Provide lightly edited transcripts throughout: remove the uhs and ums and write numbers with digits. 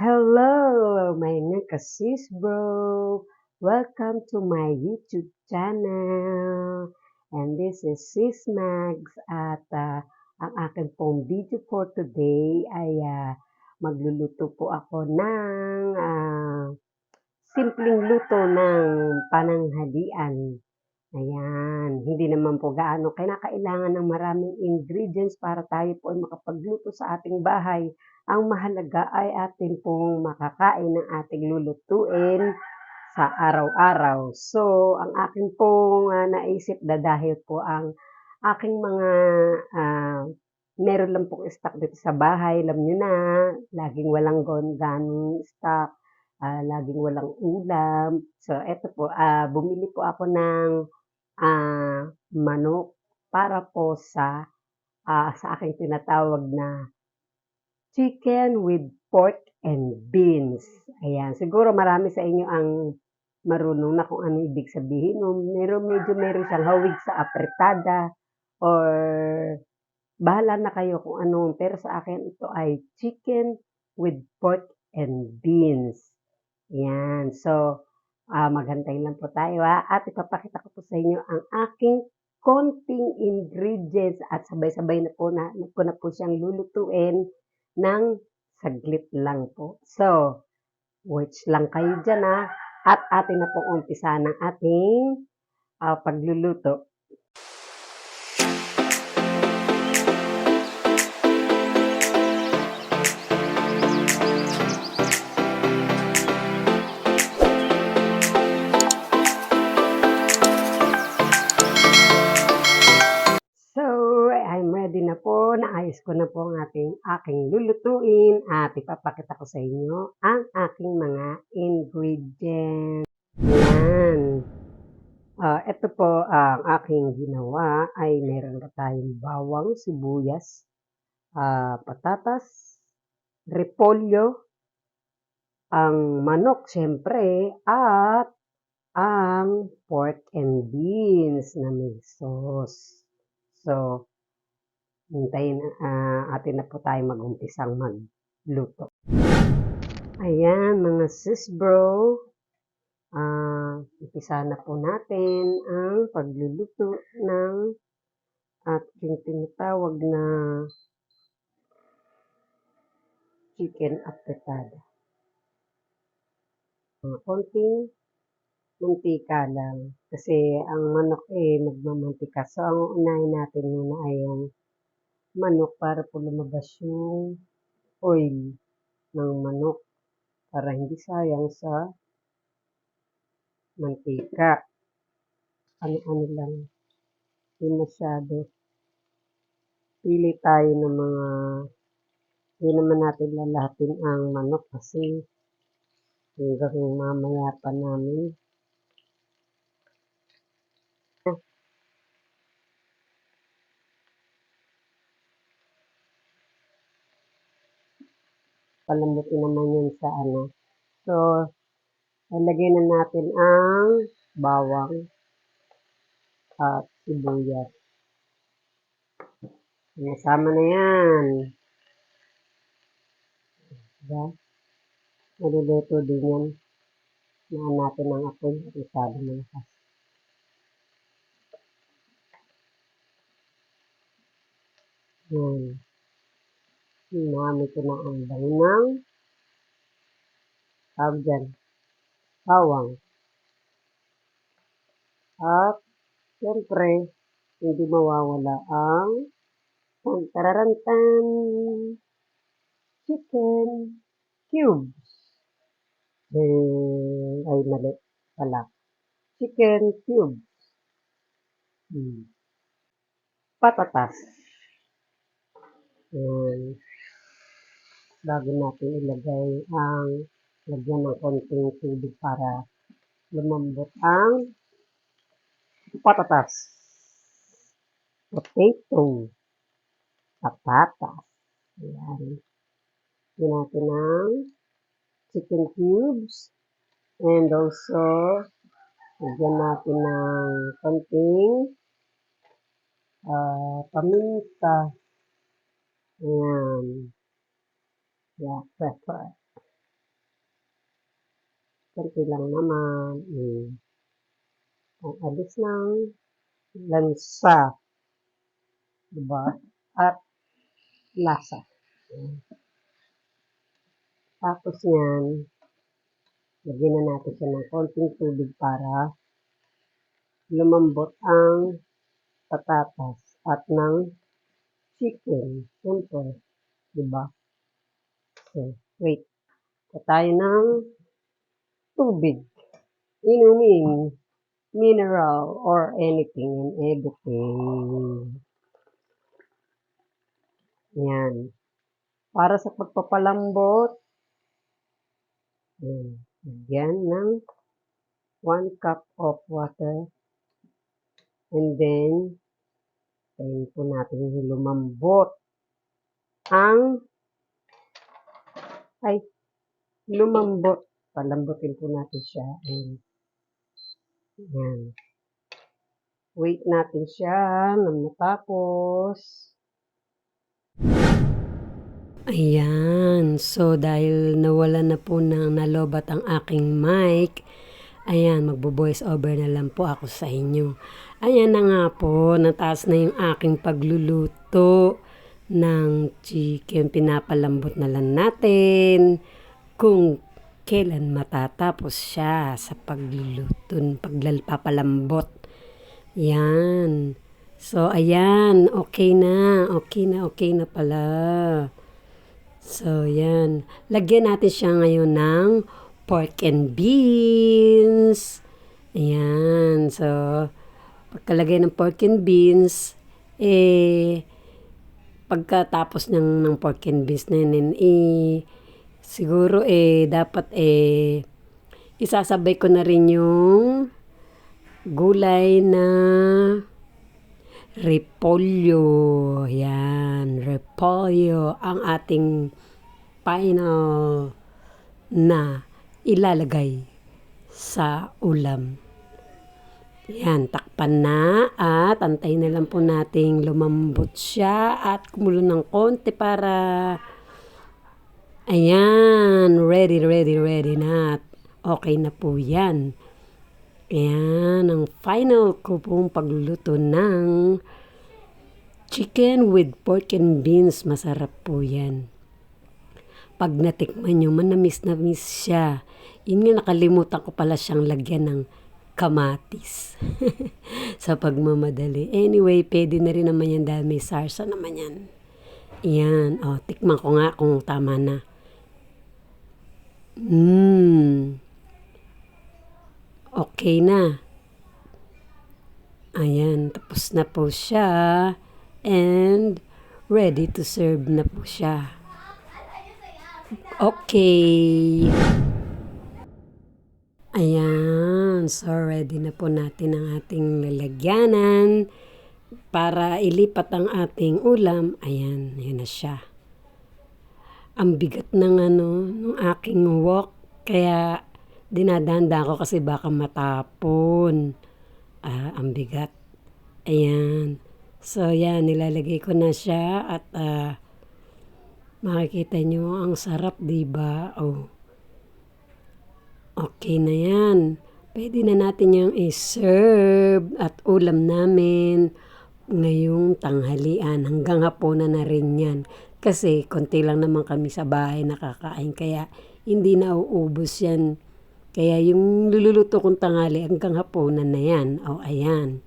Hello, mga ka-sis bro! Welcome to my YouTube channel. And this is Sis Mags at ang akin pong video for today ay magluluto po ako ng simpleng luto ng pananghalian. Ayan, hindi naman po gaano kinakailangan ng maraming ingredients para tayo po ay makapagluto sa ating bahay. Ang mahalaga ay atin pong makakain ng ating lulutuin sa araw-araw. So, ang akin pong naisip dahil po ang aking mga meron lang pong stock dito sa bahay. Alam nyo na, laging walang ganong stock, laging walang ulam. So, eto po, bumili po ako ng manok para po sa aking tinatawag na chicken with pork and beans. Ayan, siguro marami sa inyo ang marunong na kung ano ibig sabihin. Medyo meron siyang hawig sa apretada or bahala na kayo kung ano. Pero sa akin ito ay chicken with pork and beans. Ayan, so maghantay lang po tayo at ipapakita ko po sa inyo ang aking konting ingredients at sabay-sabay na ko na po siyang lulutuin ng saglit lang po. So, watch lang kayo dyan at atin na pong umpisa ng ating pagluluto. Ready na po, naayos ko na po ang aking lulutuin at ipapakita ko sa inyo ang aking mga ingredients. Ayan. Ito po ang aking ginawa ay meron na tayong bawang, sibuyas, patatas, repolyo, ang manok syempre, at ang pork and beans na may sauce. So, hintayin atin na po tayo mag-umpisang magluto. Ayan mga sis bro, umpisa na po natin ang pagluluto ng ating tinatawag na chicken apretada. Konting mantika lang kasi ang manok magmamantika. So ang unahin natin muna ay yung manok para po lumabas yung oil ng manok para hindi sayang sa mantika. Ano lang, hindi masyado. Pili tayo ng mga, hindi naman natin lalahatin ang manok kasi hanggang mamaya pa namin. Palambutin naman yun sa ano. So, ilagay na natin ang bawang at sibuyas. Nasama na yan. Diba? Maluluto din yan. Naan natin ang apoy at masyado malakas. Yan. Hinamit ko na ang banginang. Tawag dyan. Bawang. At, siyempre, hindi mawawala ang tararantan chicken cubes. Ay, mali pala. Chicken cubes. Patatas. Yan. Bago natin ilagay lagyan ng konting tubig para lumambot ang patatas. Potato. Patatas. Ayan. Lagyan natin ng chicken cubes. And also, lagyan natin ng konting paminta. Ayan. Yeah, pepper. Konti lang naman. Ang alis ng lansa. Diba? At lasa. Ayan. Tapos yan, lagyan na natin siya ng konting tubig para lumambot ang patatas at ng chicken. Siyempre, diba? So, wait. Tayo ng tubig. Inumin, mineral, or anything and everything. Yan. Para sa pagpapalambot, lagyan ng 1 cup of water. And then, tayin po natin lumambot lumambot. Palambutin po natin siya. Ayan. Wait natin siya na matapos. Ayan. So, dahil nawala na po ng nalobat ang aking mic, ayan, magbo-voice over na lang po ako sa inyo. Ayan na nga po, nataas na yung aking pagluluto ng chicken. Pinapalambot na lang natin kung kailan matatapos siya sa pagluluto, pagpapalambot. Yan. So, ayan, okay na pala. So, yan. Lagyan natin siya ngayon ng pork and beans. Ayan. So, pagkalagay ng pork and beans, pagkatapos ng pork and beans na yun, siguro dapat isasabay ko na rin yung gulay na repolyo. Yan, repolyo ang ating final na ilalagay sa ulam. Yan, takpan na at antayin na lang po nating lumambot siya at kumulo ng konti para ayan, ready na. Okay na po yan. Ayan, ang final ko pong pagluluto ng chicken with pork and beans. Masarap po yan. Pag natikman nyo, manamis siya. Yun nga, nakalimutan ko pala siyang lagyan ng kamatis. Sa pagmamadali. Anyway, pwede na rin naman yan dahil may sarsa naman yan. Ayan, tikman ko nga kung tama na. Okay na. Ayan, tapos na po siya. And ready to serve na po siya. Okay. Ayan, so ready na po natin ang ating lalagyanan para ilipat ang ating ulam. Ayan, yun na siya. Ang bigat ng ng aking wok, kaya dinadanda ko kasi baka matapon. Ang bigat. Ayan. So, yan, nilalagay ko na siya at makikita nyo ang sarap, diba? Okay na yan. Pwede na natin yung i-serve at ulam namin ngayong tanghalian. Hanggang hapunan na rin yan. Kasi konti lang naman kami sa bahay nakakain. Kaya hindi na uubos yan. Kaya yung luluto kong tanghali hanggang hapunan na yan. Ayan.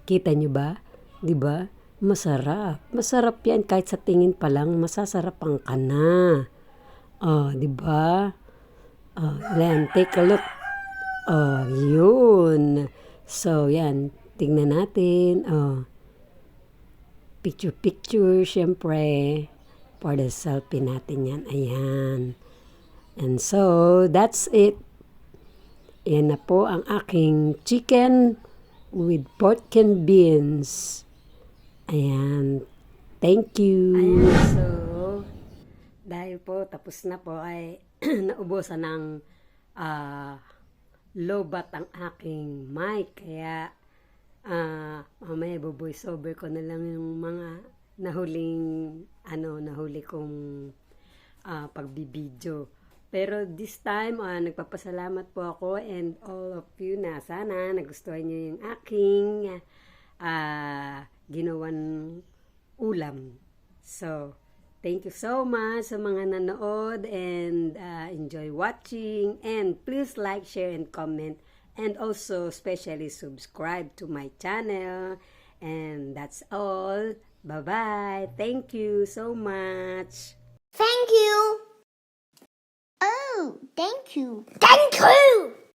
Kita nyo ba? Diba? Masarap. Masarap yan. Kahit sa tingin pa lang, masasarapan ka na. Diba? Then, take a look. Yun. So, yan. Tingnan natin. Picture, syempre. For the selfie natin yan. Ayan. And so, that's it. Yan na po ang aking chicken with pork and beans. Ayan. Thank you. Ayan, so, dahil po tapos na po ay naubusan ng lobat ang aking mic. Kaya mamaya voice over ko na lang yung mga nahuli kong pagbibideo Pero this time, nagpapasalamat po ako and all of you na sana nagustuhan niyo yung aking ginawan ulam. So, thank you so much sa mga nanood and enjoy watching. And please like, share, and comment. And also, especially subscribe to my channel. And that's all. Bye-bye. Thank you so much. Thank you. Oh, thank you. Thank you.